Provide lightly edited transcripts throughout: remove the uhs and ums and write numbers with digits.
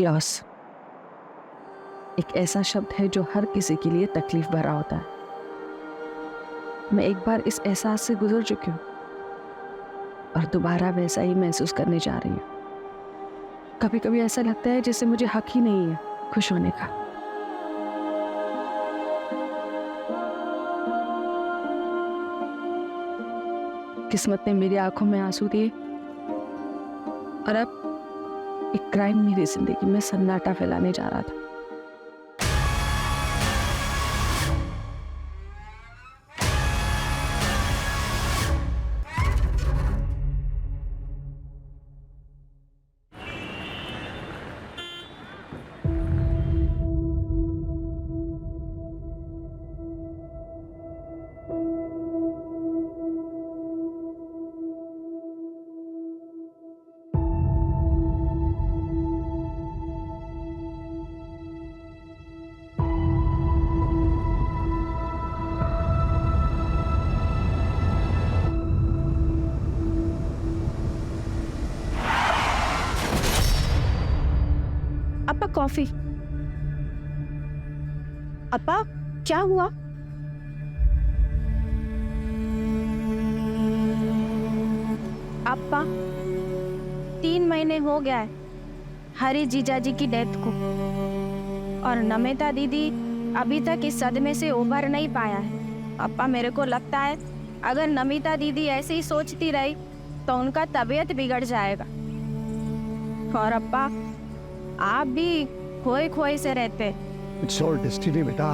Loss एक ऐसा शब्द है जो हर किसी के लिए तकलीफ भरा होता है। मैं एक बार इस एहसास से गुजर चुकी हूँ और दोबारा वैसा ही महसूस करने जा रही हूँ। कभी कभी ऐसा लगता है जैसे मुझे हक ही नहीं है खुश होने का। किस्मत ने मेरी आंखों में आंसू दिए और अब एक क्राइम मेरी जिंदगी में सन्नाटा फैलाने जा रहा था। अप्पा कॉफी। अप्पा क्या हुआ? अप्पा 3 महीने हो गया है हरी जीजाजी की डेथ को और नमिता दीदी अभी तक इस सदमे से उभर नहीं पाया है। अप्पा मेरे को लगता है अगर नमिता दीदी ऐसे ही सोचती रही तो उनका तबीयत बिगड़ जाएगा। और अप्पा आप भी खोए खोए से रहते। इट्स ऑल डेस्टिनी बेटा,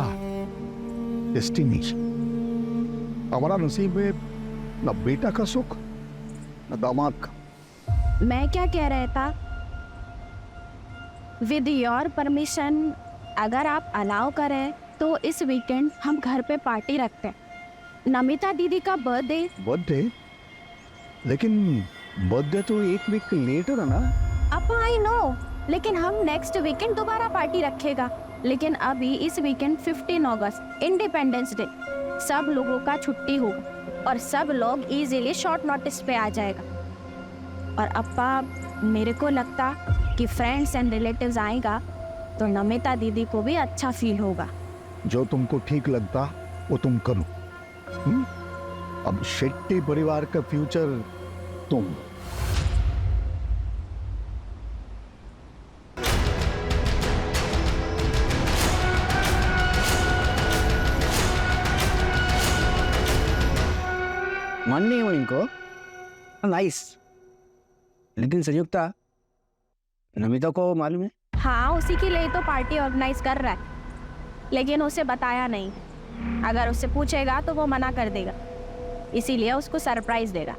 डेस्टिनी। हमारा नसीब में न बेटा का सुख न दामाद का। मैं क्या कह रहा था, विद योर परमिशन अगर आप अलाउ करें तो इस वीकेंड हम घर पे पार्टी रखते हैं। नमिता दीदी का बर्थडे। बर्थडे? लेकिन बर्थडे तो एक वीक लेटर है ना। अब आई नो, लेकिन हम नेक्स्ट वीकेंड दोबारा पार्टी रखेगा। लेकिन अभी इस वीकेंड 15 अगस्त इंडिपेंडेंस डे, सब लोगों का छुट्टी होगा और सब लोग इजीली शॉर्ट नोटिस पे आ जाएगा। और अप्पा मेरे को लगता कि फ्रेंड्स एंड रिलेटिव्स आएगा तो नमिता दीदी को भी अच्छा फील होगा। जो तुमको ठीक लगता वो तुम करो। अब शेट्टी परिवार का फ्यूचर तुम। मन नहीं हो इनको। नाइस। लेकिन संयुक्ता, नमिता को मालूम है? हाँ, उसी के लिए तो पार्टी ऑर्गेनाइज कर रहा है, लेकिन उसे बताया नहीं। अगर उससे पूछेगा तो वो मना कर देगा, इसीलिए उसको सरप्राइज देगा।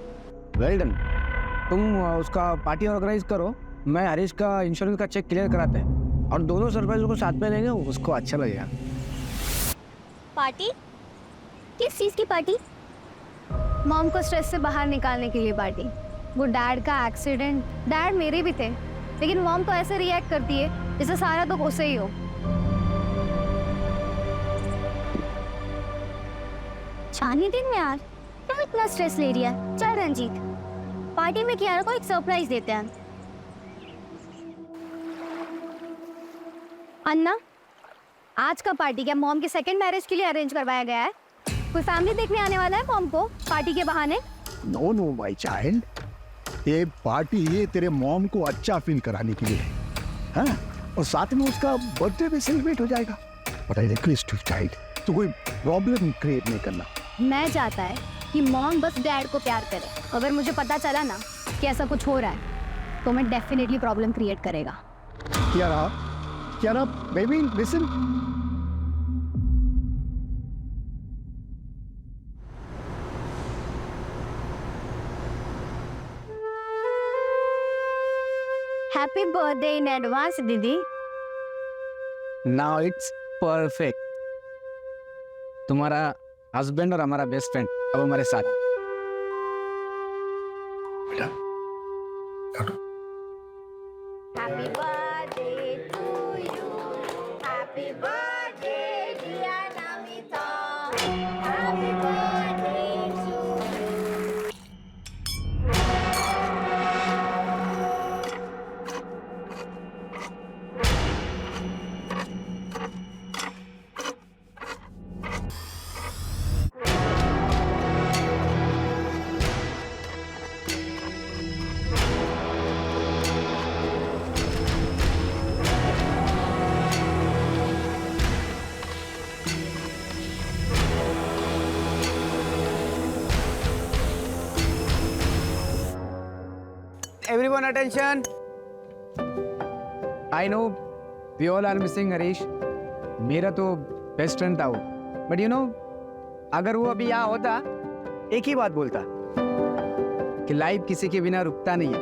Well done. तुम उसका पार्टी ऑर्गेनाइज करो, मैं हरीश का इंश्योरेंस का चेक क्लियर कराते हैं और दोनों सरप्राइज को साथ में लेंगे, उसको अच्छा लगेगा। पार्टी? किस चीज़ की पार्टी? मॉम को स्ट्रेस से बाहर निकालने के लिए पार्टी। वो डैड का एक्सीडेंट, डैड मेरे भी थे, लेकिन मॉम तो ऐसे रिएक्ट करती है जैसे सारा दुख उसे ही हो। छानी दिन में यार क्यों इतना स्ट्रेस ले रही है? चल रंजीत, पार्टी में कियारा को एक सरप्राइज देते हैं। अन्ना, आज का पार्टी क्या मॉम के सेकंड मैरिज के लिए अरेंज करवाया गया है? कोई फैमिली देखने आने वाला है मॉम को पार्टी के बहाने? नो नो माय चाइल्ड, ये पार्टी ये तेरे मॉम को अच्छा फील कराने के लिए है, हाँ? और साथ में उसका बर्थडे भी सेलिब्रेट हो जाएगा। But I request you child, तो कोई प्रॉब्लम क्रिएट नहीं करना। मैं चाहता है कि मॉम बस डैड को प्यार करे। अगर मुझे पता चला ना कि ऐसा कुछ हो रहा है तो मैं डेफिनेटली प्रॉब्लम क्रिएट करेगा। क्या baby listen. Happy birthday in advance दीदी। Now it's perfect. तुम्हारा हस्बैंड और हमारा बेस्ट फ्रेंड अब हमारे साथ। बेटा happy birthday to you, happy birthday dear Namita, happy birthday to you. everyone attention. I know we all are missing Harish. मेरा तो बेस्ट फ्रेंड था वो. But you know, अगर वो अभी यहाँ होता, एक ही बात बोलता कि लाइफ किसी के बिना रुकता नहीं है.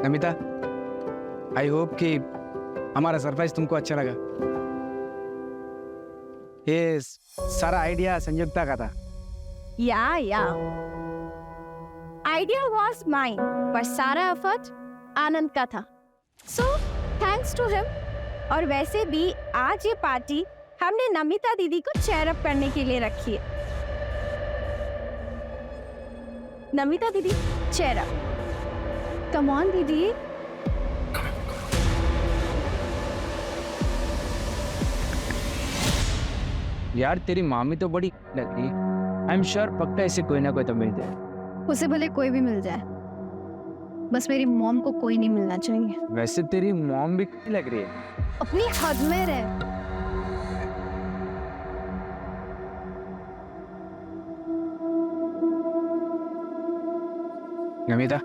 नमिता, I hope कि हमारा सरप्राइज तुमको अच्छा लगा. ये सारा आइडिया संयुक्ता का था. Yeah. Idea was mine, पर सारा एफर्ट आनंद का था. So thanks to him. और वैसे भी आज ये पार्टी हमने नमिता दीदी को चेयर अप करने के लिए रखी है. नमिता दीदी चेयर अप. कम ऑन दीदी. यार तेरी मामी तो बड़ी लगती है. आई एम श्योर पक्का ऐसे कोई ना कोई तो मिलते हैं. उसे भले कोई भी मिल जाए, बस मेरी मॉम को कोई नहीं मिलना चाहिए. वैसे तेरी मॉम भी कैसी लग रही है. अपनी हद में रह. नमिता,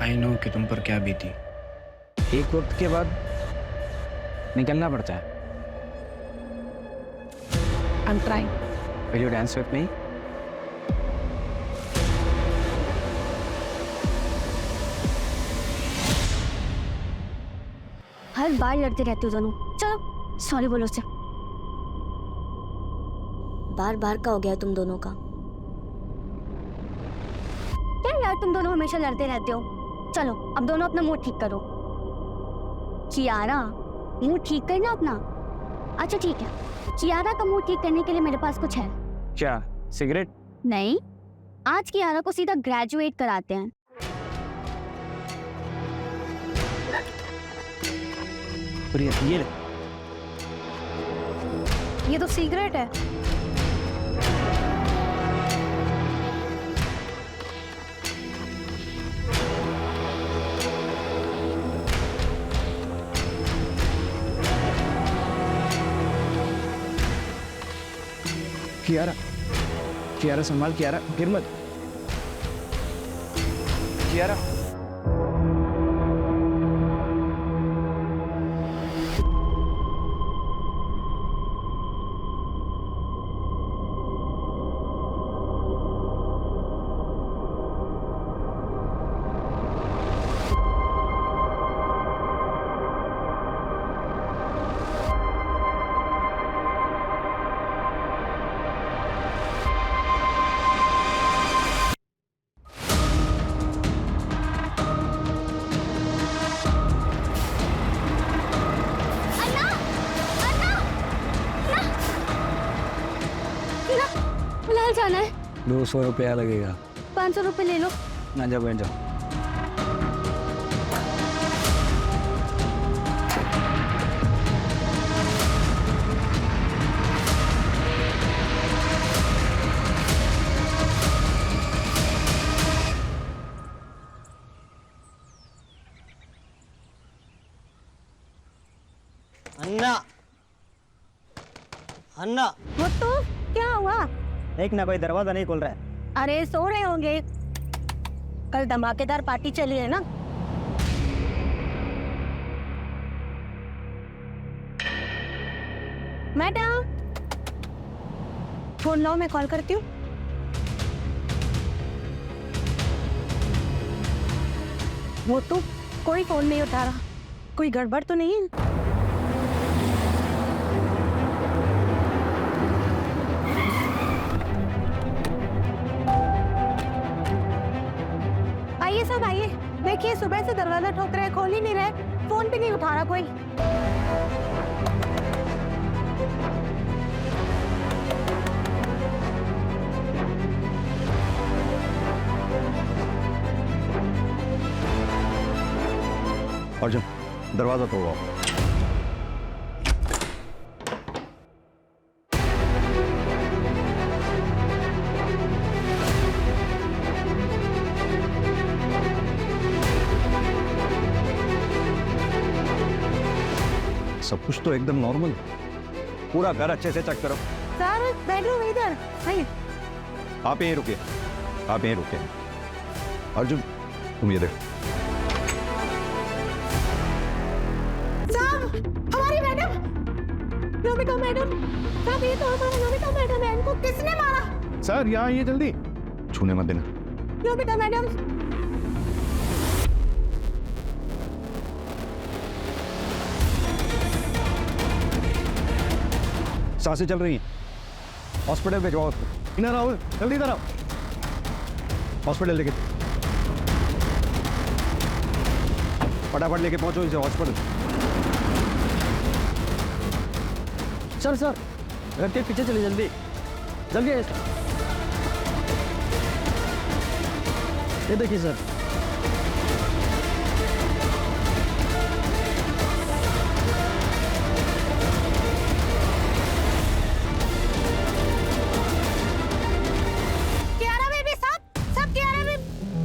आई नो कि तुम पर क्या बीती. एक वक्त के बाद निकलना पड़ता है. I'm trying. Will you dance with me? हर बार लड़ते रहते हो दोनों. चलो सॉरी बोलो उससे. बार बार का हो गया तुम दोनों का. क्या यार तुम दोनों हमेशा लड़ते रहते हो. चलो अब दोनों अपना मूड ठीक करो. कियारा, मूड ठीक करना अपना. अच्छा ठीक है, कियारा का मूड ठीक करने के लिए मेरे पास कुछ है. क्या सिगरेट? नहीं, आज कियारा को सीधा ग्रेजुएट कराते हैं. प्रिया, ये ले. ये तो सिगरेट है. कियारा, कियारा संभाल. कियारा गिर मत. कियारा. फिलहाल जाना है. 200 रुपया लगेगा. 500 रुपये ले लो. ना जाओ, बैठ जाओ. अन्ना, अन्ना, वो तो क्या हुआ? एक ना कोई दरवाजा नहीं खुल रहा है. अरे सो रहे होंगे. कल धमाकेदार पार्टी चली है ना. मैडम, फोन लो, मैं कॉल करती हूँ. वो तो कोई फोन नहीं उठा रहा. कोई गड़बड़ तो नहीं है? आइए सब आइए. देखिए सुबह से दरवाजा ठोक रहे, खोल ही नहीं रहे, फोन भी नहीं उठा रहा कोई. अर्जुन, दरवाजा तोड़ो. सब कुछ तो एकदम नॉर्मल. पूरा घर अच्छे से चेक करो. सर बेडरूम इधर. आइए. आप यहीं रुकिए, आप यहीं रुकिए. अर्जुन, तुम ये देखो। हमारी मैडम, नमिता मैडम, साहब ये तो हमारा नमिता मैडम है, इनको किसने मारा? सर यहाँ ये जल्दी। छूने मत देना। नमिता मैडम, सांसें चल रही हैं, हॉस्पिटल भिजवाओ उसको। इधर आओ, जल्दी इधर आओ। हॉस्पिटल लेके फटाफट लेके पहुंचो इसे हॉस्पिटल। सर सर, घर के पीछे चलिए, जल्दी जल्दी आइए। ये देखिए सर। कियारा बेबी साहब, सब कियारा बेबी,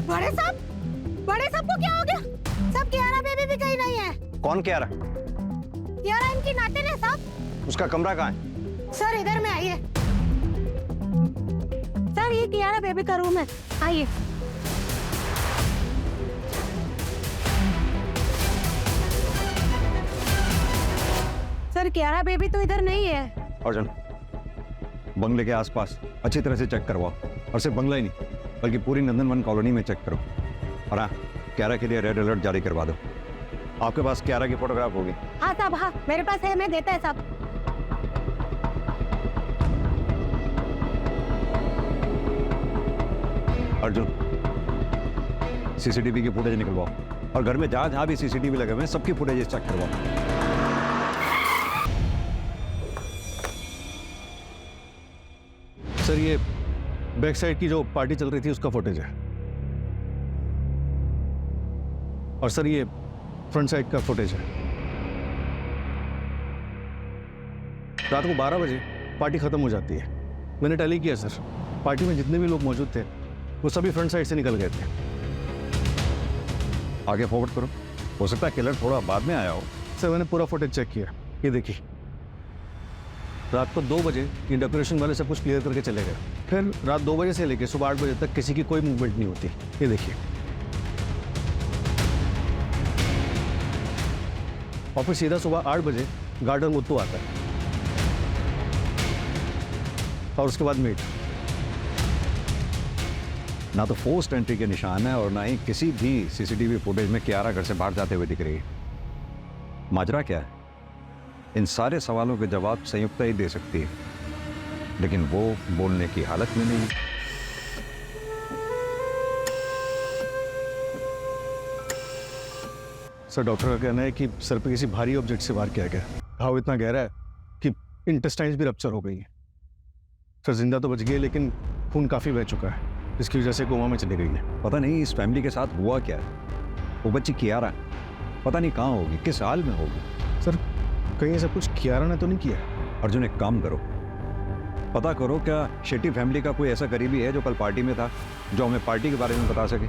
बड़े साहब को क्या हो गया? सब कियारा बेबी भी कहीं नहीं है। कौन कह रहा? कियारा इनकी नातिन है साहब। उसका कमरा कहाँ है? सर इधर में आइए। सर ये कियारा बेबी का रूम है, आइए। सर कियारा बेबी तो इधर नहीं है। अर्जुन, बंगले के आसपास अच्छी तरह से चेक करवाओ, और सिर्फ बंगला ही नहीं बल्कि पूरी नंदनवन कॉलोनी में चेक करो। और हाँ, क्यारा के लिए रेड अलर्ट जारी करवा दो। आपके पास क्यारा की फोटोग्राफ होगी? हाँ साहब, हाँ मेरे पास है, मैं देता है साहब। अर्जुन, सीसीटीवी की फुटेज निकलवाओ, और घर में जहां जहां भी सीसीटीवी लगे हुए हैं सबकी फुटेज चेक करवाओ। सर ये बैक साइड की जो पार्टी चल रही थी उसका फुटेज है, और सर ये फ्रंट साइड का फुटेज है। रात को 12 बजे पार्टी खत्म हो जाती है। मैंने टैली किया सर, पार्टी में जितने भी लोग मौजूद थे वो सभी फ्रंट साइड से निकल गए थे। आगे फॉरवर्ड करो, हो सकता है किलर थोड़ा बाद में आया हो। सर मैंने पूरा फुटेज चेक किया, ये देखिए। रात को 2 बजे ये डेकोरेशन वाले सब कुछ क्लियर करके चले गए। फिर रात 2 बजे से लेकर सुबह 8 बजे तक किसी की कोई मूवमेंट नहीं होती, ये देखिए। और फिर सीधा सुबह 8 बजे गार्डन मुत्तू आता है, और उसके बाद मेट। ना तो फोर्स्ड एंट्री के निशान है और ना ही किसी भी सीसीटीवी फुटेज में कियारा घर से बाहर जाते हुए दिख रही है। माजरा क्या है? इन सारे सवालों के जवाब संयुक्ता ही दे सकती है, लेकिन वो बोलने की हालत में नहीं। सर डॉक्टर का कहना है कि सर पे किसी भारी ऑब्जेक्ट से वार किया गया। घाव इतना गहरा है कि इंटेस्टाइन्स भी रप्चर हो गई हैं। सर जिंदा तो बच गई, लेकिन खून काफ़ी बह चुका है, जिसकी वजह से कोमा में चली गई है। पता नहीं इस फैमिली के साथ हुआ क्या है। वो बच्ची कियारा पता नहीं कहाँ होगी, किस हाल में होगी। सर कहीं ऐसा कुछ कियारा ने तो नहीं किया? अर्जुन, एक काम करो, पता करो क्या शेट्टी फैमिली का कोई ऐसा करीबी है जो कल पार्टी में था, जो हमें पार्टी के बारे में बता सके।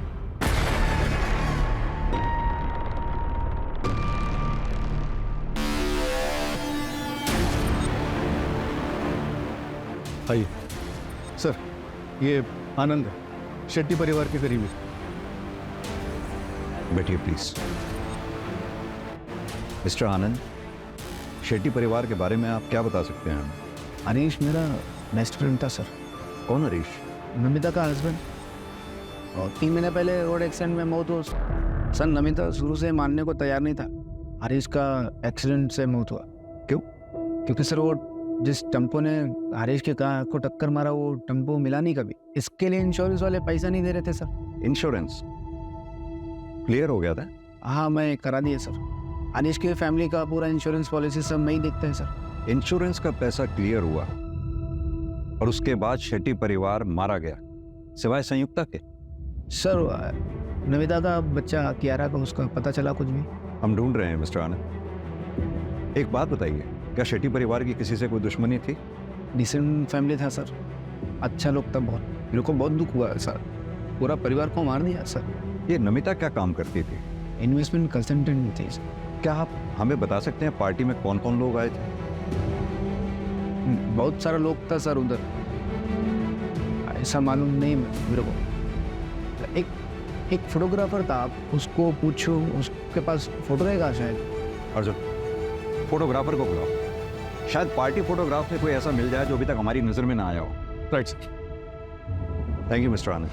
आइए सर, ये आनंद है, शेट्टी परिवार के करीबी। बैठिए प्लीज। मिस्टर आनंद, शेट्टी परिवार के बारे में आप क्या बता सकते हैं? हरीश मेरा बेस्ट फ्रेंड था सर। कौन हरीश? नमिता का हस्बैंड। और 3 महीने पहले रोड एक्सीडेंट में मौत हुआ। सर नमिता शुरू से मानने को तैयार नहीं था। हरीश का एक्सीडेंट से मौत हुआ। क्यों? क्योंकि सर वो जिस टेम्पो ने हरीश के कार को टक्कर मारा वो टेम्पो मिला नहीं कभी। इसके लिए इंश्योरेंस वाले पैसा नहीं दे रहे थे सर। इंश्योरेंस क्लियर हो गया था? हाँ मैं करा दिया सर। हरीश की फैमिली का पूरा इंश्योरेंस पॉलिसी सब मैं ही देखते हैं सर। इंश्योरेंस का पैसा क्लियर हुआ और उसके बाद शेट्टी परिवार मारा गया, सिवाय संयुक्ता के? सर नमिता का बच्चा कियारा का उसका पता चला कुछ भी? हम ढूंढ रहे हैं मिस्टर आनंद। एक बात बताइए, क्या शेट्टी परिवार की किसी से कोई दुश्मनी थी? डिसेंट फैमिली था सर, अच्छा लोग था बहुत। मेरे को बहुत दुख हुआ सर, पूरा परिवार को मार दिया सर। ये नमिता क्या काम करती थी? इन्वेस्टमेंट कंसल्टेंट थी सर। क्या आप हमें बता सकते हैं पार्टी में कौन कौन लोग आए थे? बहुत सारा लोग था सर उधर, ऐसा मालूम नहीं मेरे को। एक फोटोग्राफर था, उसको पूछो, उसके पास फोटो रहेगा शायद। अर्जुन, फोटोग्राफर को बुलाओ, शायद पार्टी फोटोग्राफ में कोई ऐसा मिल जाए जो अभी तक हमारी नजर में ना आया हो। Right sir. Thank you mister Anand.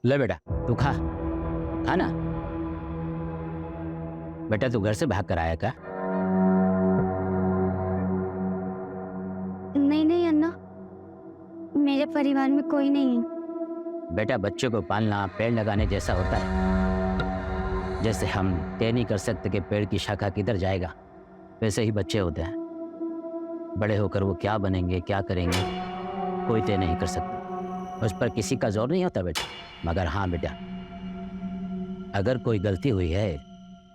ले बेटा, तू खा खा ना। बेटा तू घर से भाग कर आया क्या? नहीं नहीं अन्ना, मेरे परिवार में कोई नहीं है। बेटा बच्चों को पालना पेड़ लगाने जैसा होता है। जैसे हम तय नहीं कर सकते कि पेड़ की शाखा किधर जाएगा, वैसे ही बच्चे होते हैं। बड़े होकर वो क्या बनेंगे, क्या करेंगे, कोई तय नहीं कर सकता। उस पर किसी का जोर नहीं होता बेटा। मगर हाँ बेटा, अगर कोई गलती हुई है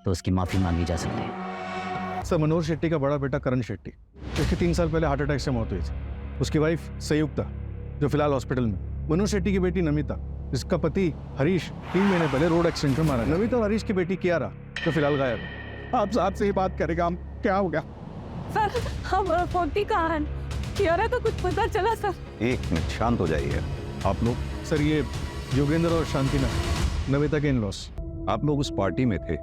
तो उसकी माफ़ी मांगी जा सकती है। सर, मनोज शेट्टी का बड़ा बेटा करण शेट्टी, जिसकी 3 साल पहले हार्ट अटैक से मौत हुई थी। उसकी वाइफ संयुक्ता, जो फिलहाल हॉस्पिटल में। मनोज शेट्टी की बेटी नमिता, जिसका पति हरीश 3 महीने पहले रोड एक्सीडेंट में मारा। नमिता और हरीश की बेटी कियारा, जो फिलहाल गायब है। आप साहब से ही बात करेगा, हम क्या हो गया सर? हम फोटी कहाँ है? कियारा का कुछ पता चला सर? एक मिनट, शांत हो जाइए आप लोग। सर, ये योगेंद्र और शांतिना, नमिता के इन-लॉस। आप लोग उस पार्टी में थे,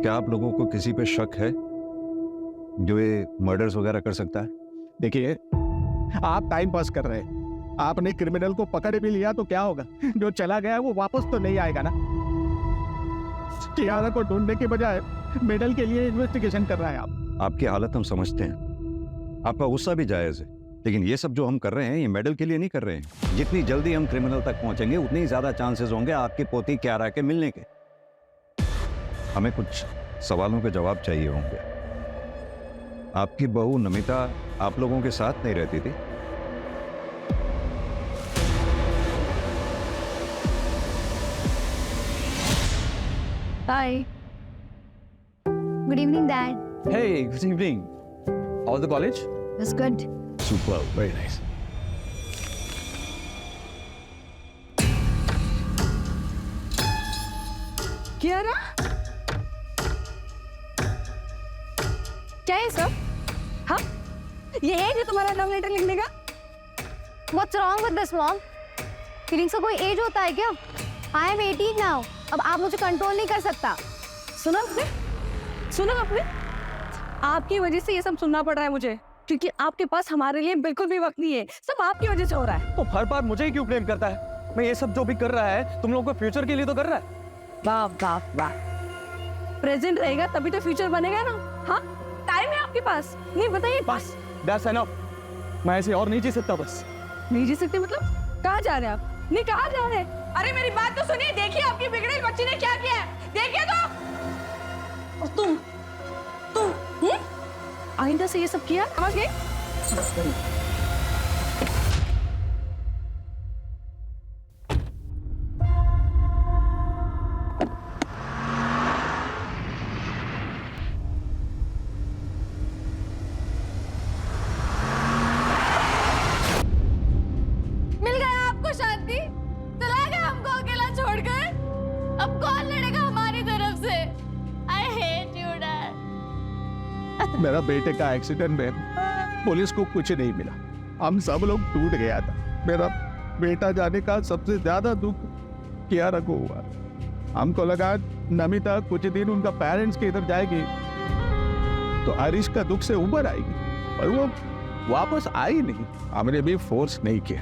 क्या आप लोगों को किसी पे शक है जो ये मर्डर्स वगैरह कर सकता है? देखिए, आप टाइम पास कर रहे हैं। आपने क्रिमिनल को पकड़ भी लिया तो क्या होगा? जो चला गया वो वापस तो नहीं आएगा ना। कियारा को ढूंढने के बजाय मेडल के लिए इन्वेस्टिगेशन कर रहा है आप। आपकी हालत हम समझते हैं, आपका गुस्सा भी जायज़ है, लेकिन ये सब जो हम कर रहे हैं ये मेडल के लिए नहीं कर रहे हैं। जितनी जल्दी हम क्रिमिनल तक पहुंचेंगे उतने ही ज्यादा चांसेस होंगे आपकी पोती कियारा के मिलने के। हमें कुछ सवालों के जवाब चाहिए होंगे। आपकी बहू नमिता आप लोगों के साथ नहीं रहती थी? Hi, good evening dad. Hey, good evening. All the college? That's good. Super, very nice. Kiara, क्या है सब? हाँ, ये है जो तुम्हारा लव लेटर लिखने का? What's wrong with this mom? Feelings का कोई एज होता है क्या? I am 18 now. अब आप मुझे कंट्रोल नहीं कर सकता। सुना आपने? आपकी वजह से ये सब सुनना पड़ रहा है मुझे, क्योंकि आपके पास हमारे लिए बिल्कुल भी वक्त नहीं है। सब आपकी वजह से हो रहा है। तो हर बार मुझे ही क्यों ब्लेम करता है? मैं ये सब जो भी कर रहा है तुम लोगों को फ्यूचर के लिए तो कर रहा है। वाह वाह वाह, प्रेजेंट रहेगा तभी तो फ्यूचर बनेगा ना। हाँ, टाइम है आपके पास। नहीं बताइए। बस दैट्स एनफ। मैं ऐसे और नहीं जी सकता। बस नहीं जी सकते मतलब? कहाँ जा रहे हैं आप? नहीं, कहाँ जा रहे हैं? अरे मेरी बात तो सुनिए। देखिए आपकी बिगड़ेल बच्ची ने क्या किया है, देखिए तो। और तुम आइंदा से ये सब किया, समझ गए? मिल गया आपको शांति? चला गया हमको अकेला छोड़कर? अब कौन लड़ेगा हमारी तरफ से? I hate you, Dad. मेरा बेटे का एक्सीडेंट में पुलिस को कुछ नहीं मिला। हम सब लोग टूट गया था। मेरा बेटा जाने का सबसे ज्यादा दुख कियारा को हुआ। हमको लगा नमिता कुछ दिन उनका पेरेंट्स के इधर जाएगी तो हरीश का दुख से उबर आएगी, पर वो वापस आई नहीं। हमने भी फोर्स नहीं किया।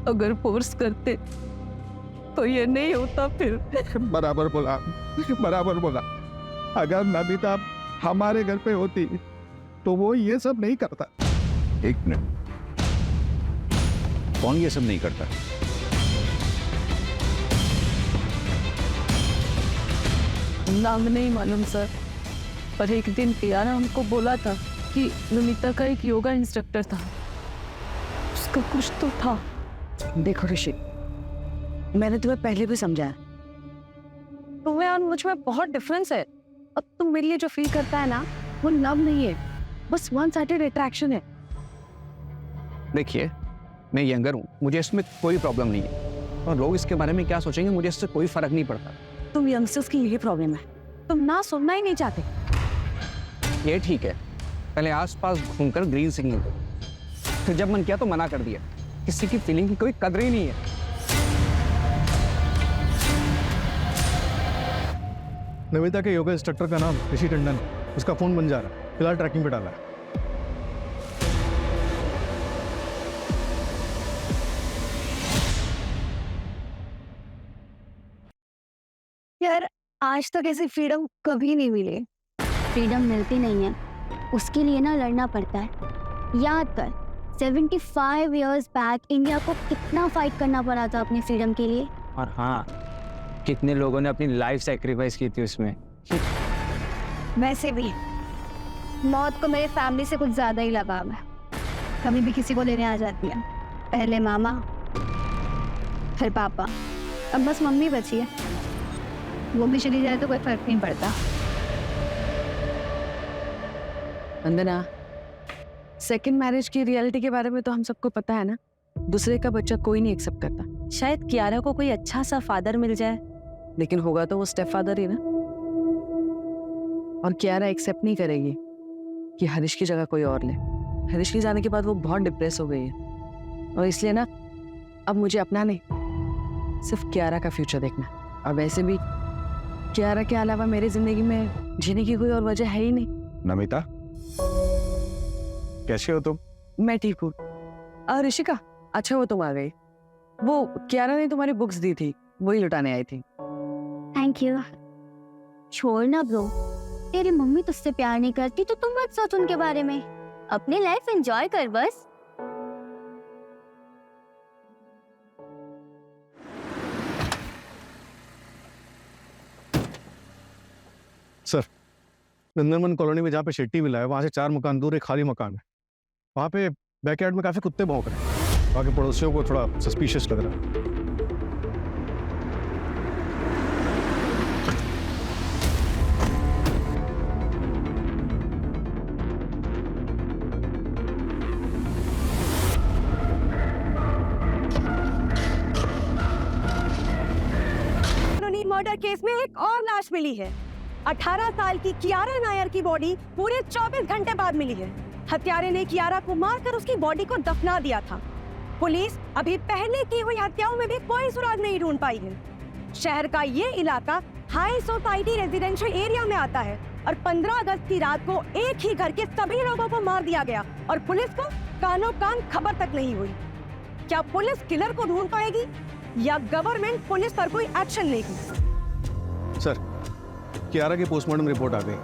अगर फोर्स करते तो ये नहीं होता फिर। बराबर बोला। अगर नमिता हमारे घर पे होती तो वो ये सब नहीं करता। एक मिनट, कौन ये सब नहीं करता? नाम नहीं मालूम सर, पर एक दिन कियारा हमको बोला था कि नमिता का एक योगा इंस्ट्रक्टर था, उसका कुछ तो था। देखो ऋषि, मैंने तुम्हें पहले भी समझाया, तुम्हें और मुझ में बहुत डिफरेंस है। अब तुम मेरे लिए जो फील करता है ना, वो लव नहीं है, बस वन साइडेड अट्रैक्शन है। देखिए, मैं यंगर हूँ, मुझे इसमें कोई प्रॉब्लम नहीं है, और लोग इसके बारे में क्या सोचेंगे मुझे इससे कोई फर्क नहीं पड़ता। तुम यंगस्टर्स की यही प्रॉब्लम है, तुम ना सुनना ही नहीं चाहते। ये ठीक है, पहले आसपास घूमकर ग्रीन सिग्नल दो, फिर जब मन किया तो मना कर दिया। किसी की फीलिंग की कोई कदर ही नहीं है। नमिता के योगा इंस्ट्रक्टर का नाम ऋषि टंडन है, उसका फोन बन जा रहा है, फिलहाल ट्रैकिंग पे डाला है। यार आज तक ऐसी फ्रीडम कभी नहीं मिली। फ्रीडम मिलती नहीं है, उसके लिए ना लड़ना पड़ता है। याद कर 75 इयर्स बैक इंडिया को कितना फाइट करना पड़ा था अपनी फ्रीडम के लिए। और हाँ, कितने लोगों ने अपनी लाइफ सेक्रीफाइस की थी उसमें। वैसे भी मौत को मेरे फैमिली से कुछ ज्यादा ही लगाव है। कभी भी किसी को लेने आ जाती है, पहले मामा फिर पापा, अब बस मम्मी बची है। वो भी चली जाए तो कोई फर्क नहीं पड़ता। वंदना, सेकंड मैरिज की रियलिटी के बारे में तो हम सबको पता है ना। दूसरे का बच्चा कोई नहीं एक्सेप्ट करता। शायद कियारा को कोई अच्छा सा फादर मिल जाए, लेकिन होगा तो वो स्टेप फादर ही ना। और कियारा एक्सेप्ट नहीं करेगी कि हरीश की जगह कोई और ले। हरीश के जाने के बाद वो बहुत डिप्रेस हो गई है, और इसलिए ना अब मुझे अपना नहीं, सिर्फ कियारा का फ्यूचर देखना। और वैसे भी कियारा के अलावा मेरी जिंदगी में जीने की कोई और वजह है ही नहीं। नमिता, कैसे हो तुम? मैं ठीक हूँ। ऋषिका, अच्छा वो तुम आ गई। वो कियारा ने तुम्हारी बुक्स दी थी, वही लुटाने आई थी। Thank you. छोड़ ना ब्रो, तेरी मम्मी तुझसे प्यार नहीं करती तो तुम मत सोच उनके बारे में। अपनी लाइफ एंजॉय कर बस। सर, नंदनवन कॉलोनी में जहाँ पे शेट्टी विला है, वहाँ से 4 मकान दूर एक खाली मकान है। वहाँ पे बैकयार्ड में काफी कुत्ते भौंक रहे हैं। वहाँ के पड़ोसियों को थोड़ा सस्पिशियस लग रहा है। मर्डर केस में एक और लाश मिली है। 18 साल की कियारा नायर की बॉडी पूरे 24 घंटे बाद मिली है। हत्यारे ने कियारा को मारकर उसकी बॉडी को दफना दिया था। पुलिस अभी पहले की हुई हत्याओं में भी कोई सुराग नहीं ढूंढ पाई है। शहर का ये इलाका हाई सोसाइटी रेजिडेंशियल एरिया में आता है और 15 अगस्त की रात को एक ही घर के सभी लोगों को मार दिया गया और पुलिस को कानों कान खबर तक नहीं हुई। क्या पुलिस किलर को ढूंढ पाएगी या गवर्नमेंट पुलिस पर कोई एक्शन लेगी? सर, कियारा की पोस्टमार्टम रिपोर्ट आ गई।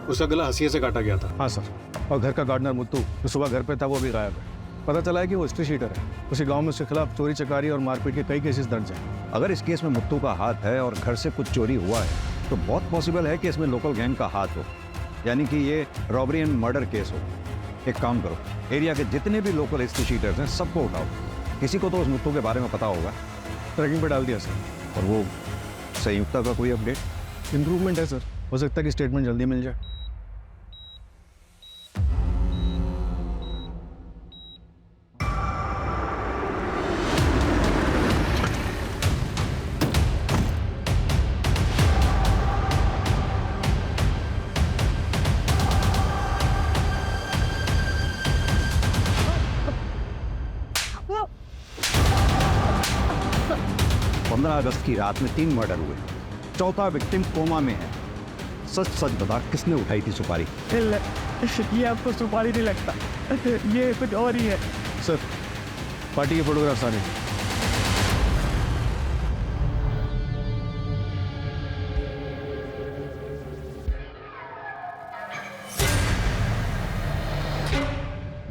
उसका गला हंसिए से काटा गया था। हाँ सर, और घर का गार्डनर मुत्तू जो सुबह घर पे था वो भी गायब है। पता चला है कि वो हिस्ट्री शीटर है। उसी गांव में उसके खिलाफ चोरी चकारी और मारपीट के कई केसेस दर्ज हैं। अगर इस केस में मुत्तू का हाथ है और घर से कुछ चोरी हुआ है तो बहुत पॉसिबल है कि इसमें लोकल गैंग का हाथ हो, यानी कि ये रॉबरी एंड मर्डर केस हो। एक काम करो, एरिया के जितने भी लोकल हिस्ट्री शीटर्स हैं सबको उठाओ। किसी को तो उस मुत्तू के बारे में पता होगा। ट्रैकिंग पे डाल दिया सर। और वो संयुक्ता का कोई अपडेट? इम्प्रूवमेंट है सर, हो सकता है कि स्टेटमेंट जल्दी मिल जाए। अगस्त की रात में 3 मर्डर हुए, चौथा विक्टिम कोमा में है। सच सच बता, किसने उठाई थी सुपारी? ये आपको सुपारी नहीं लगता, ये कुछ और ही है। सर, पार्टी के फोटोग्राफ्स आ रहे हैं।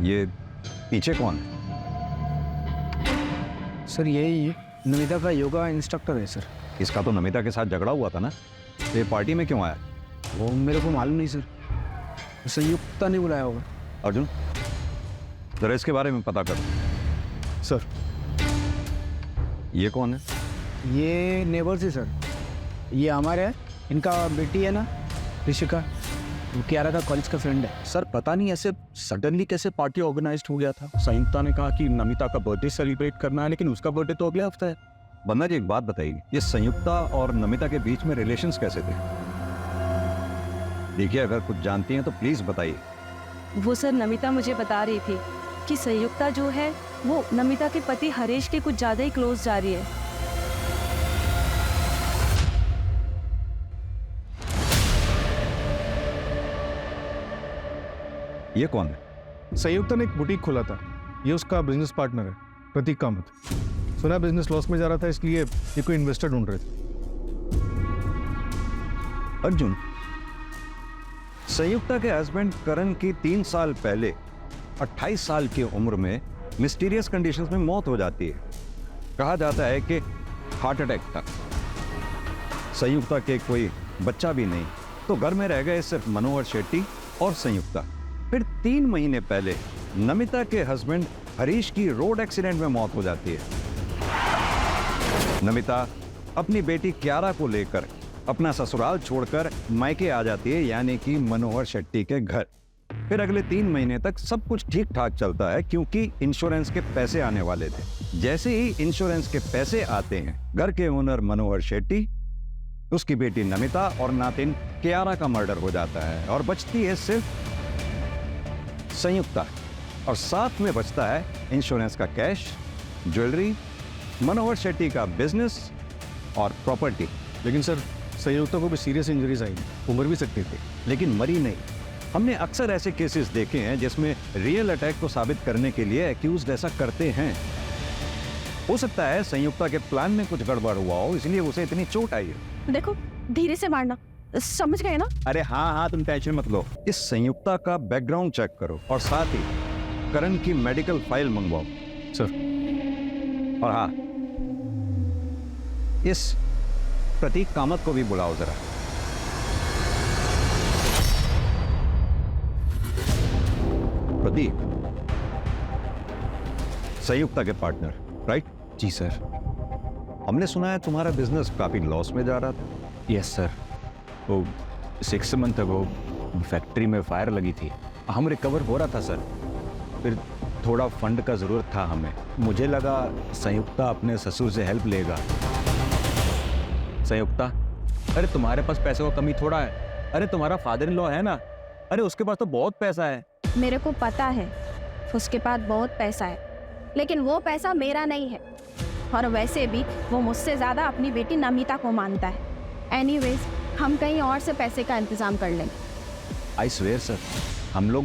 ये पीछे कौन है? सर यही नमिता का योगा इंस्ट्रक्टर है सर। इसका तो नमिता के साथ झगड़ा हुआ था ना, ये पार्टी में क्यों आया? वो मेरे को मालूम नहीं सर, संयुक्ता ने बुलाया होगा। अर्जुन, जरा इसके बारे में पता कर। सर, ये कौन है? ये नेबर्स है सर। ये हमारे है, इनका बेटी है ना ऋषिका, वो कियारा का कॉलेज का फ्रेंड है। सर पता नहीं ऐसे सडनली कैसे पार्टी ऑर्गेनाइज हो गया था। संयुक्ता ने कहा कि नमिता का बर्थडे सेलिब्रेट करना है, लेकिन उसका बर्थडे तो अगले हफ्ते है। बंदा जी एक बात बताइए, ये संयुक्ता और नमिता के बीच में रिलेशंस कैसे थे? देखिए अगर कुछ जानती हैं तो प्लीज बताइए। वो सर नमिता मुझे बता रही थी कि संयुक्ता जो है वो नमिता के पति हरीश के कुछ ज्यादा ही क्लोज जा रही है। ये कौन है? संयुक्ता ने एक बुटीक खोला था, ये उसका बिजनेस पार्टनर है प्रतीक कामत। सुना बिजनेस लॉस में जा रहा था, इसलिए ये कोई इन्वेस्टर ढूंढ रहे थे। अर्जुन, संयुक्ता के हस्बैंड करण की 3 साल पहले 28 साल की उम्र में मिस्टीरियस कंडीशंस में मौत हो जाती है। कहा जाता है कि हार्ट अटैक था। संयुक्ता के कोई बच्चा भी नहीं, तो घर में रह गए सिर्फ मनोहर शेट्टी और संयुक्ता। फिर 3 महीने पहले नमिता के हस्बैंड हरीश की रोड एक्सीडेंट में मौत हो जाती है। नमिता अपनी बेटी कियारा को लेकर अपना ससुराल छोड़कर मायके आ जाती है, यानी कि मनोहर शेट्टी के घर। फिर अगले 3 महीने तक सब कुछ ठीक ठाक चलता है, क्योंकि इंश्योरेंस के पैसे आने वाले थे। जैसे ही इंश्योरेंस के पैसे आते हैं, घर के ओनर मनोहर शेट्टी, उसकी बेटी नमिता और नातिन कियारा का मर्डर हो जाता है और बचती है सिर्फ संयुक्ता, और साथ में बचता है इंश्योरेंस का कैश, ज्वेलरी, मनोहर शेट्टी का बिजनेस और प्रॉपर्टी। लेकिन सर संयुक्ता को भी सीरियस इंजरीज आई, उम्र भी सकती थी, लेकिन मरी नहीं। हमने अक्सर ऐसे केसेस देखे हैं जिसमें रियल अटैक को साबित करने के लिए एक्यूज्ड ऐसा करते हैं। हो सकता है संयुक्ता के प्लान में कुछ गड़बड़ हुआ हो, इसलिए उसे इतनी चोट आई है। देखो धीरे से मारना, समझ गए ना? अरे हाँ, तुम टेंशन मत लो। इस संयुक्ता का बैकग्राउंड चेक करो और साथ ही करण की मेडिकल फाइल मंगवाओ। सर। और हाँ, इस प्रतीक कामत को भी बुलाओ जरा। प्रतीक, संयुक्ता के पार्टनर, राइट? जी सर। हमने सुना है तुम्हारा बिजनेस काफी लॉस में जा रहा था। यस सर, वो 6 मंथ अगो फैक्ट्री में फायर लगी थी, हम रिकवर हो रहा था सर। फिर थोड़ा फंड का ज़रूरत था हमें। मुझे लगा संयुक्ता अपने ससुर से हेल्प लेगा। संयुक्ता, अरे तुम्हारे पास पैसे की कमी थोड़ा है। अरे तुम्हारा फादर इन लॉ है ना, अरे उसके पास तो बहुत पैसा है। मेरे को पता है उसके पास बहुत पैसा है, लेकिन वो पैसा मेरा नहीं है। और वैसे भी वो मुझसे ज़्यादा अपनी बेटी नमिता को मानता है। एनीवेज, हम कहीं और से पैसे का इंतजाम कर लेंगे। आई स्वेयर सर, हम लोग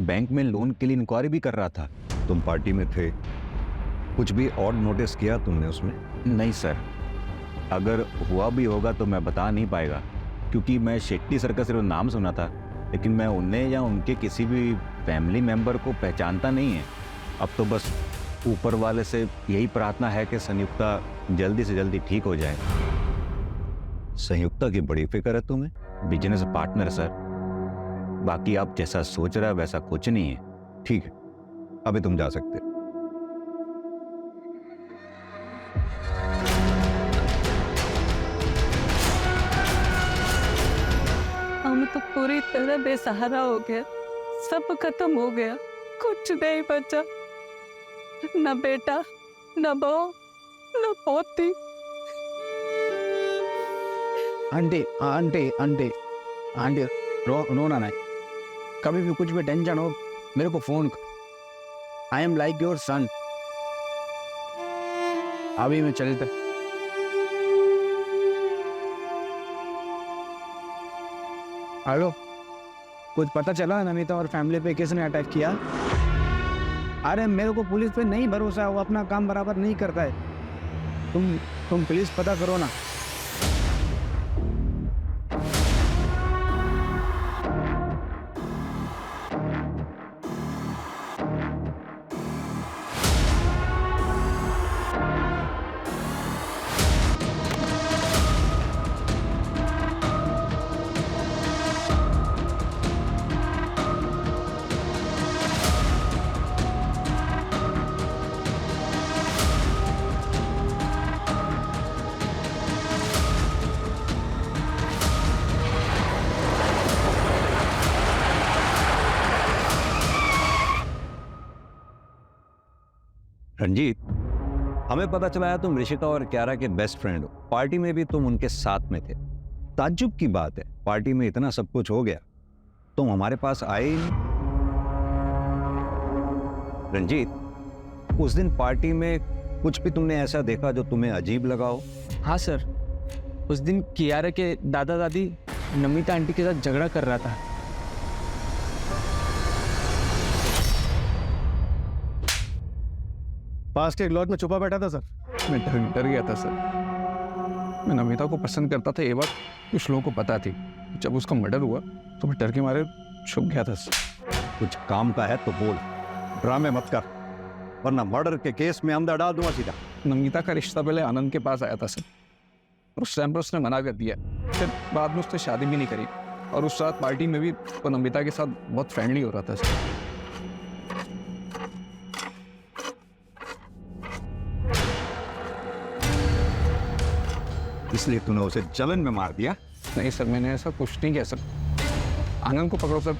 बैंक में लोन के लिए इंक्वायरी भी कर रहा था। तुम पार्टी में थे, कुछ भी और नोटिस किया तुमने उसमें? नहीं सर, अगर हुआ भी होगा तो मैं बता नहीं पाएगा, क्योंकि मैं शेट्टी सर का सिर्फ नाम सुना था, लेकिन मैं उन्हें या उनके किसी भी फैमिली मेंबर को पहचानता नहीं है। अब तो बस ऊपर वाले से यही प्रार्थना है कि संयुक्ता जल्दी से जल्दी ठीक हो जाए। संयुक्ता की बड़ी फिक्र है तुम्हें? बिजनेस पार्टनर सर, बाकी आप जैसा सोच रहे हैं वैसा कुछ नहीं है। ठीक है, अभी तुम जा सकते हो। हम तो पूरी तरह बेसहारा हो गया, सब खत्म हो गया, कुछ नहीं बचा। न बेटा, न बहू, न पोती। आंटी आंटी आंटी आंटी, रोना नहीं। कभी भी कुछ भी टेंशन हो मेरे को फोन कर। I am like your son. अभी मैं चलता। हेलो, कुछ पता चला नमिता और फैमिली पे किसने अटैक किया? अरे मेरे को पुलिस पे नहीं भरोसा, वो अपना काम बराबर नहीं करता है। तुम प्लीज पता करो ना। रंजीत, हमें पता चला है तुम ऋषिका और क्यारा के बेस्ट फ्रेंड हो। पार्टी में भी तुम उनके साथ में थे। ताज्जुब की बात है, पार्टी में इतना सब कुछ हो गया, तुम हमारे पास आए ही नहीं। रंजीत, उस दिन पार्टी में कुछ भी तुमने ऐसा देखा जो तुम्हें अजीब लगा हो? हाँ सर, उस दिन कियारा के दादा दादी नमिता आंटी के साथ झगड़ा कर रहा था। पास के एक लॉज में छुपा बैठा था सर। मैं डर गया था सर। मैं नमिता को पसंद करता था, ये बात कुछ लोगों को पता थी। जब उसका मर्डर हुआ तो मैं डर के मारे छुप गया था सर। कुछ काम का है तो बोल, ड्रामे मत कर, वरना मर्डर के केस में अंदर डाल दूंगा सीधा। नमिता का रिश्ता पहले आनंद के पास आया था सर, और उस टाइम पर उसने मना कर दिया। फिर बाद में उसने शादी भी नहीं करी, और उस रात पार्टी में भी वो नमिता के साथ बहुत फ्रेंडली हो रहा था सर। इसलिए तूने उसे जलन में मार दिया? नहीं सर, मैंने ऐसा कुछ नहीं किया सर। आनंद को पकड़ो सर,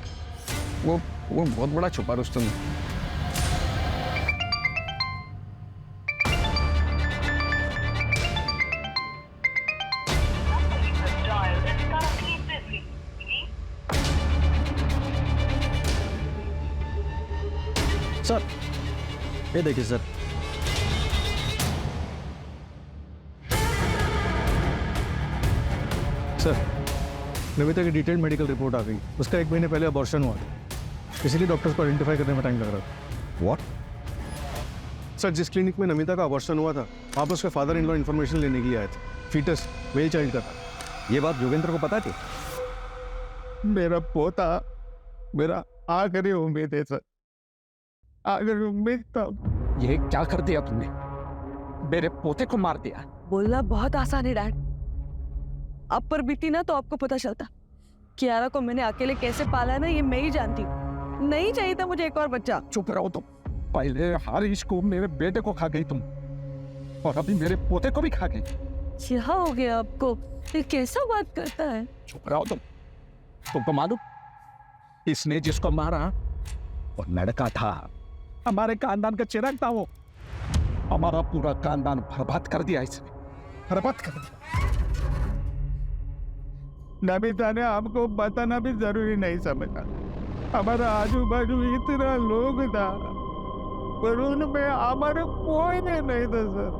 वो बहुत बड़ा छुपा रुस्तम है। सर ये देखिए सर, सर नमिता की डिटेल्ड मेडिकल रिपोर्ट आ गई। उसका 1 महीने पहले अबॉर्शन हुआ था, इसीलिए डॉक्टर्स को आइडेंटिफाई करने में टाइम लग रहा था। व्हाट? सर जिस क्लिनिक में नमिता का अबॉर्शन हुआ था, वहाँ पर उसके फादर इन लॉ इन्फॉर्मेशन लेने के लिए आए थे। फीटस मेल चाइल्ड का था। ये बात जोगेंद्र को पता थी? मेरा पोता मेरा आखिरी उम्मीद है सर, आखिरी उम्मीद था। ये क्या कर दिया तुमने? मेरे पोते को मार दिया। बोलना बहुत आसान है डैड, आप पर बीती ना तो आपको पता चलता। कियारा को मैंने अकेले कैसे पाला है ना, ये मैं ही जानती हूँ। नहीं चाहिए था मुझे एक और बच्चा। चुप रहो तुम। पहले हरीश को, मेरे बेटे को खा गई तुम, और अभी मेरे पोते को भी खा गई। क्या हो गया आपको? ये कैसा बात करता है? चुप रहो तुम। तुमको मालूम, इसने जिसको मारा वो लड़का था, हमारे खानदान का चिराग था। वो हमारा पूरा खानदान बर्बाद कर दिया इसने, बर्बाद कर दिया। नमिता ने हमको बताना भी जरूरी नहीं समझा। हमारा आजू बाजू इतना लोग था, पर उनमें हमारे कोई नहीं था सर।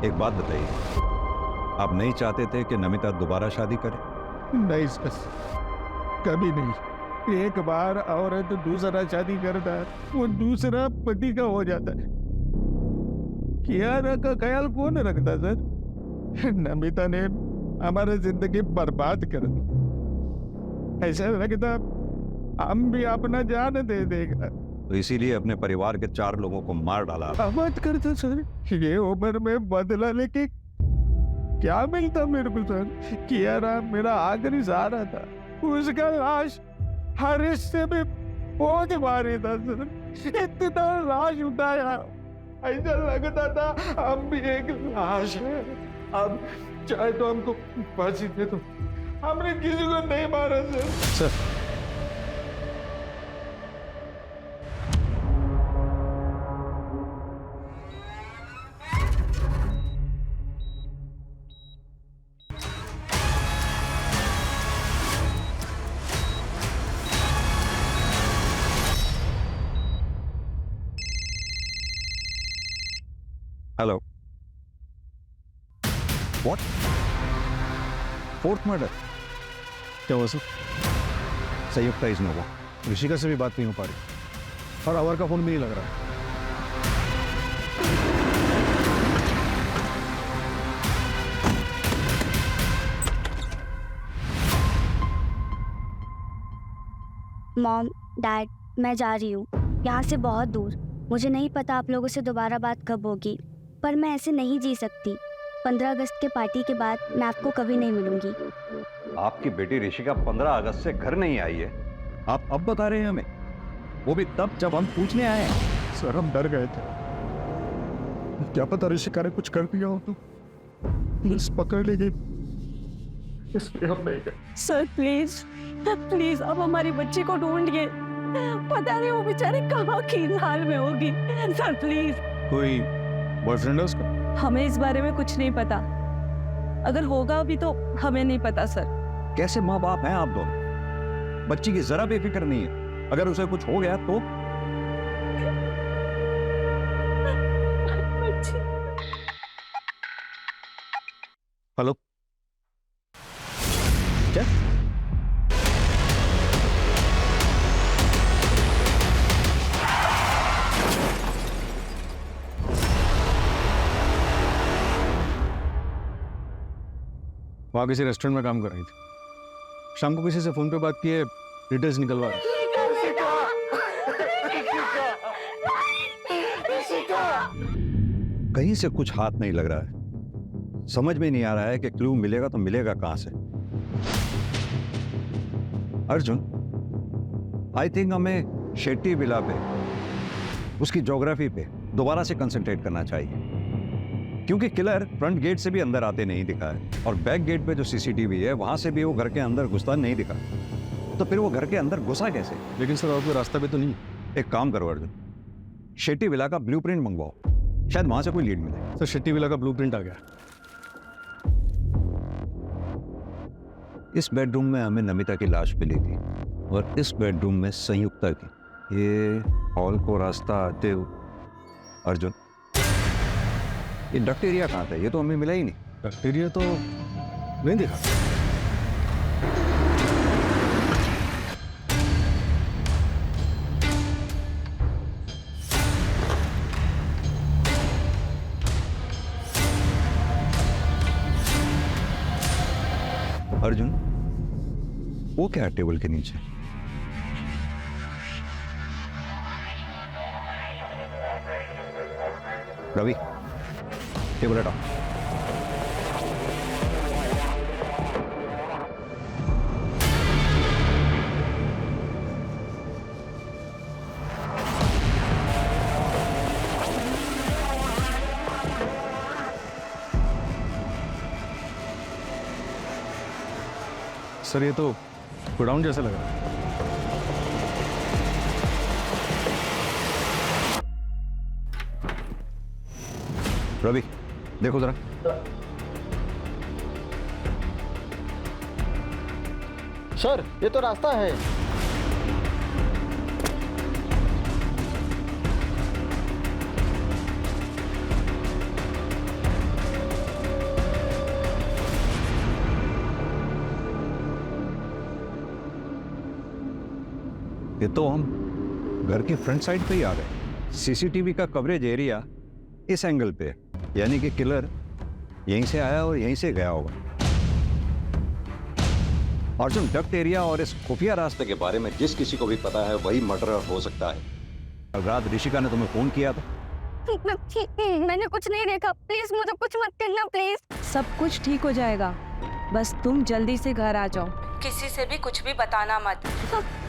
एक बात बताइए, आप नहीं चाहते थे कि नमिता दोबारा शादी करे? नहीं सर, कभी नहीं। एक बार औरत दूसरा शादी करता है, वो दूसरा पति का हो जाता है। कियारा का ख्याल कौन रखता सर? नमिता ने हमारी जिंदगी बर्बाद कर दी। ऐसा लगता हम भी अपना जान दे देगा, तो इसीलिए अपने परिवार के 4 लोगों को मार डाला। मत करता सर, ये उम्र में बदला लेके क्या मिलता मेरे को सर? कियारा मेरा आखिरी सहारा था। उसका लाश हर हिस्से में बहुत मारे था सर। इतना लाश उठाया, ऐसा लगता था हम भी एक लाश है। अब चाहे तो हमको फांसी दे दो, हमने किसी को नहीं मारा sir. Hello. What? 4th murder? क्या हुआ सर? संयुक्ता इज नोवा। ऋषिका से भी बात नहीं हो पा रही, और अवर का फोन भी नहीं लग रहा है। मॉम, डैड, मैं जा रही हूँ यहाँ से बहुत दूर। मुझे नहीं पता आप लोगों से दोबारा बात कब होगी, पर मैं ऐसे नहीं जी सकती। 15 अगस्त के पार्टी के बाद मैं आपको कभी नहीं मिलूंगी। आपकी बेटी ऋषिका 15 अगस्त से घर नहीं आई है, आप अब बता रहे हैं हमें? वो भी तब जब हम पूछने आए हैं। सर हम डर गए थे, क्या पता ऋषिका ने कुछ कर दिया हो तो पुलिस पकड़ लेगी, इसलिए हम नहीं गए। सर प्लीज प्लीज, अब हमारी बच्ची को ढूंढिए। पता नहीं वो बेचारी कहाँ की हाल में होगी। Sir please. कोई बॉयफ्रेंड है उसका? हमें इस बारे में कुछ नहीं पता, अगर होगा भी तो हमें नहीं पता सर। कैसे माँ बाप हैं आप दोनों? बच्ची की जरा भी फिक्र नहीं है, अगर उसे कुछ हो गया तो? हेलो, क्या? वहां किसी रेस्टोरेंट में काम कर रही थी। शाम को किसी से फोन पे बात किए, डिटेल्स निकलवा रही। कहीं से कुछ हाथ नहीं लग रहा है, समझ में नहीं आ रहा है कि क्लू मिलेगा तो मिलेगा कहां से। अर्जुन, आई थिंक हमें शेट्टी विला पे, उसकी ज्योग्राफी पे दोबारा से कंसंट्रेट करना चाहिए, क्योंकि किलर फ्रंट गेट से भी अंदर आते नहीं दिखा है और बैक गेट पे जो सीसीटीवी है वहां से भी वो घर के अंदर घुसता नहीं दिखा, तो फिर वो घर के अंदर घुसा कैसे? लेकिन सर और कोई रास्ता भी तो नहीं। एक काम करो अर्जुन, शेट्टी विला का ब्लूप्रिंट मंगवाओ, शायद वहां से कोई लीड मिले। सर शेट्टी विला का ब्लूप्रिंट आ गया। इस बेडरूम में हमें नमिता की लाश मिली थी और इस बेडरूम में संयुक्ता की। ये हॉल को रास्ता आते हुए अर्जुन, ये डक्ट एरिया कहाँ था? ये तो हमें मिला ही नहीं। डक्ट एरिया तो नहीं देखा। अर्जुन, वो क्या है टेबल के नीचे? रवि, टेबल हटाओ। सर ये तो गोडाउन जैसा लग रहा है। रवि, देखो जरा। सर ये तो रास्ता है। ये तो हम घर के फ्रंट साइड पे ही आ गए। सीसीटीवी का कवरेज एरिया इस एंगल पे, यानी कि किलर यहीं से आया और यहीं से गया होगा। अर्जुन, डक्ट एरिया और इस खुफिया रास्ते के बारे में जिस किसी को भी पता है वही मर्डरर हो सकता है। कल रात ऋषिका ने तुम्हें फोन किया था? मैंने कुछ नहीं देखा, प्लीज मुझे कुछ मत करना प्लीज। सब कुछ ठीक हो जाएगा, बस तुम जल्दी से घर आ जाओ। किसी से भी कुछ भी बताना मत।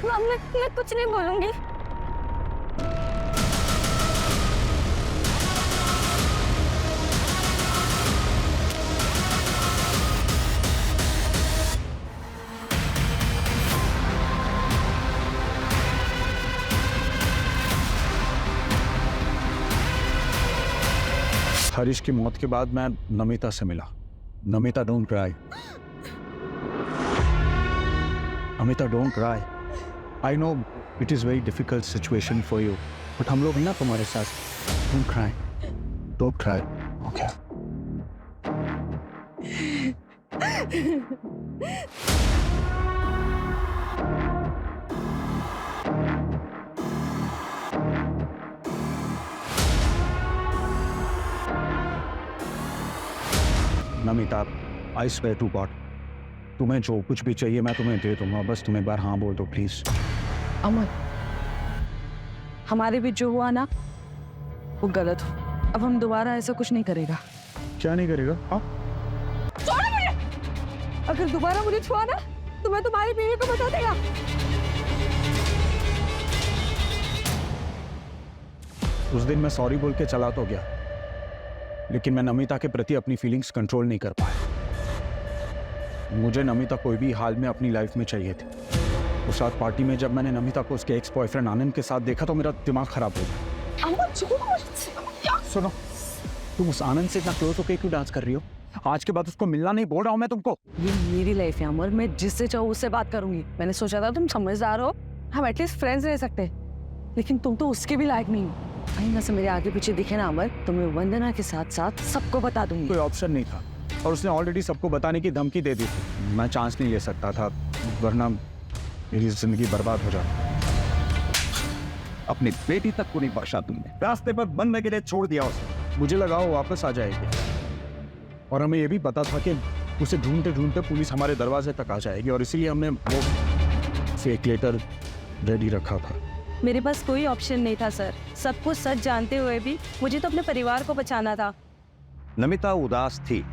मैं कुछ नहीं बोलूंगी। हरीश की मौत के बाद मैं नमिता से मिला। Namita, don't cry. Namita, don't cry. I know it is very difficult situation for you, but हम लोग हैं ना तुम्हारे साथ। Don't cry, don't cry, okay? Namita, I swear to God, तुम्हें जो कुछ भी चाहिए मैं तुम्हें दे दूंगा, बस तुम एक बार हाँ बोल दो प्लीज। अमन, हमारे बीच जो हुआ ना वो गलत हो। अब हम दोबारा ऐसा कुछ नहीं करेगा। क्या नहीं करेगा? हाँ, अगर दोबारा मुझे छुआ ना तो मैं तुम्हारी बीवी को बता देगा। उस दिन मैं सॉरी बोल के चला तो गया, लेकिन मैं नमिता के प्रति अपनी फीलिंग्स कंट्रोल नहीं कर पाया। मुझे नमिता कोई भी हाल में अपनी लाइफ में चाहिए थी। उस रात पार्टी में जब मैंने नमिता को उसके एक्स बॉयफ्रेंड आनंद के साथ देखा तो मेरा दिमाग खराब हो गया। सुनो, तुम उस आनंद से इतना क्लोज होकर क्यों डांस कर रही हो? आज के बाद उसको मिलना नहीं बोल रहा हूँ मैं तुमको। ये मेरी लाइफ है अमर, मैं जिससे चाहूँ उससे बात करूंगी। मैंने सोचा था तुम समझदार हो, हम एटलीस्ट फ्रेंड्स रह सकते, लेकिन तुम तो उसके भी लायक नहीं हो। कहीं ना से मेरे आगे पीछे दिखे ना अमर, तो मैं वंदना के साथ साथ सबको बता दूंगी। कोई ऑप्शन नहीं था और उसने ऑलरेडी सबको बताने की धमकी दे दी थी। मैं चांस नहीं ले सकता था, वरना मेरी जिंदगी बर्बाद हो जाती। अपनी बेटी तक को नहीं बख्शा तुमने, रास्ते पर बनने के लिए छोड़ दिया उसे। मुझे लगा वो वापस आ जाएगी और हमें ये भी पता था कि उसे ढूंढते ढूंढते पुलिस हमारे दरवाजे तक आ जाएगी, और इसीलिए हमने वो फेक लेटर रेडी रखा था। मेरे पास कोई ऑप्शन नहीं था सर। सब कुछ सच जानते हुए भी मुझे तो अपने परिवार को बचाना था। नमिता उदास थी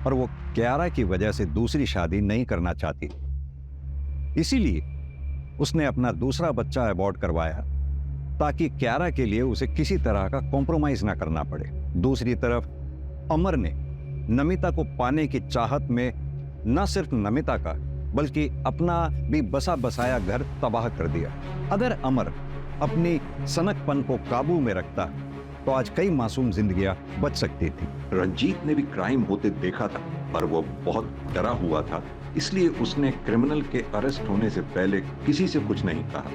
और वो क्यारा की वजह से दूसरी शादी नहीं करना चाहती, इसीलिए उसने अपना दूसरा बच्चा अबॉर्ट करवाया ताकि क्यारा के लिए उसे किसी तरह का कॉम्प्रोमाइज ना करना पड़े। दूसरी तरफ अमर ने नमिता को पाने की चाहत में न सिर्फ नमिता का बल्कि अपना भी बसा बसाया घर तबाह कर दिया। अगर अमर अपनी सनकपन को काबू में रखता तो आज कई मासूम जिंदगियां बच सकती थी। रंजीत ने भी क्राइम होते देखा था, पर वो बहुत डरा हुआ था, इसलिए उसने क्रिमिनल के अरेस्ट होने से पहले किसी से कुछ नहीं कहा।